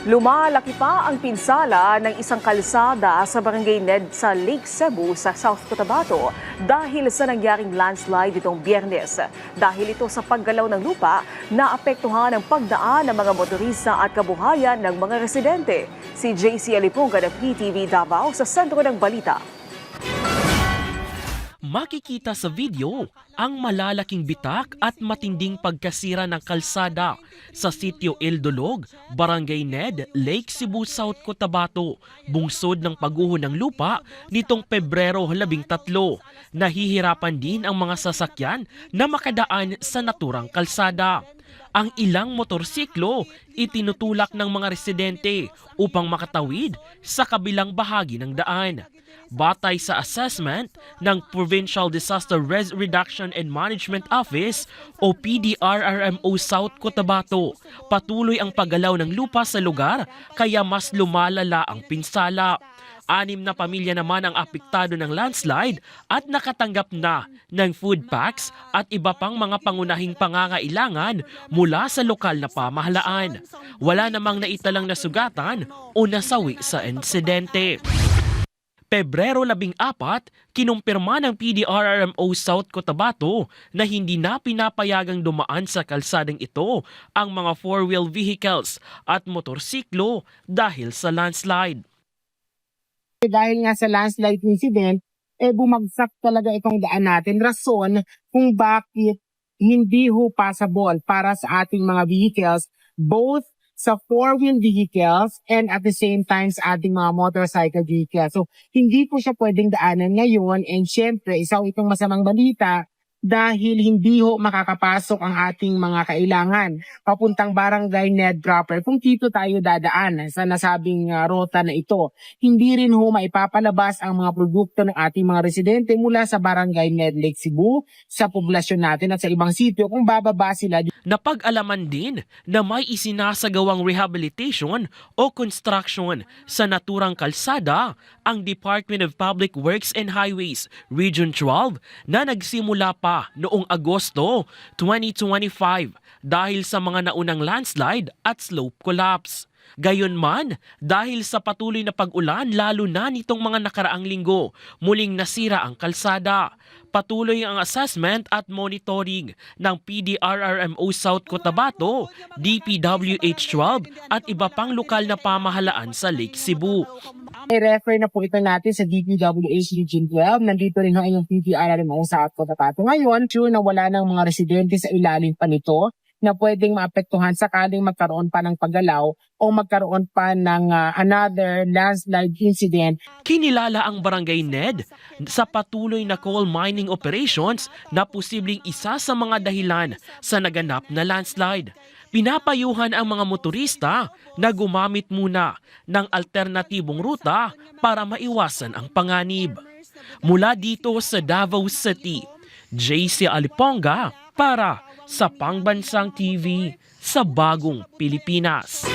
Lumalaki pa ang pinsala ng isang kalsada sa Barangay Ned sa Lake Cebu sa South Cotabato dahil sa nangyaring landslide itong Biyernes. Dahil ito sa paggalaw ng lupa, naapektuhan ang pagdaan ng mga motorista at kabuhayan ng mga residente. Si JC Alipunga ng PTV Davao sa sentro ng balita. Makikita sa video ang malalaking bitak at matinding pagkasira ng kalsada sa sitio El Dolog, Barangay Ned, Lake Cebu, South Cotabato, bungsod ng pagguho ng lupa nitong Pebrero 13. Nahihirapan din ang mga sasakyan na makadaan sa naturang kalsada. Ang ilang motorsiklo itinutulak ng mga residente upang makatawid sa kabilang bahagi ng daan. Batay sa assessment ng Provincial Disaster Risk Reduction and Management Office o PDRRMO South Cotabato, patuloy ang paggalaw ng lupa sa lugar kaya mas lumalala ang pinsala. 6 na pamilya naman ang apektado ng landslide at nakatanggap na ng food packs at iba pang mga pangunahing pangangailangan mula sa lokal na pamahalaan. Wala namang naitalang nasugatan o nasawi sa insidente. Pebrero 14, kinumpirma ng PDRRMO South Cotabato na hindi na pinapayagang dumaan sa kalsadang ito ang mga four-wheel vehicles at motorsiklo dahil sa landslide. Dahil nga sa landslide incident, bumagsak talaga itong daan natin. Rason kung bakit hindi ho passable para sa ating mga vehicles, both sa four-wheel vehicles and at the same time sa ating mga motorcycle vehicles. So, hindi po siya pwedeng daanan ngayon and syempre, isa itong masamang balita dahil hindi ho makakapasok ang ating mga kailangan papuntang Barangay Ned proper kung dito tayo dadaan sa nasabing rota na ito. Hindi rin ho maipapalabas ang mga produkto ng ating mga residente mula sa Barangay Ned Lake Cebu sa poblasyon natin at sa ibang sitio kung bababa sila. Napag-alaman din na may isinasagawang rehabilitation o construction sa naturang kalsada ang Department of Public Works and Highways Region 12 na nagsimula pa noong Agosto 2025 dahil sa mga naunang landslide at slope collapse. Gayunman, dahil sa patuloy na pag-ulan lalo na nitong mga nakaraang linggo, muling nasira ang kalsada. Patuloy ang assessment at monitoring ng PDRRMO South Cotabato, DPWH-12 at iba pang lokal na pamahalaan sa Lake Cebu. I-refer na po ito natin sa DPWH Region 12. Nandito rin ang PDRRMO South Cotabato. Ngayon, sure na wala ng mga residente sa ilalim pa nito na pwedeng maapektuhan sakaling magkaroon pa ng paggalaw o magkaroon pa ng another landslide incident. Kinilala ang Barangay Ned sa patuloy na coal mining operations na posibleng isa sa mga dahilan sa naganap na landslide. Pinapayuhan ang mga motorista na gumamit muna ng alternatibong ruta para maiwasan ang panganib. Mula dito sa Davao City, JC Alipunga para sa Pangbansang TV sa Bagong Pilipinas.